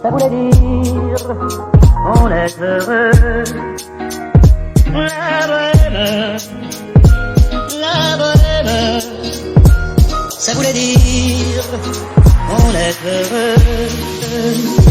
Ça voulait dire on est heureux. La bohème, ça voulait dire on est heureux.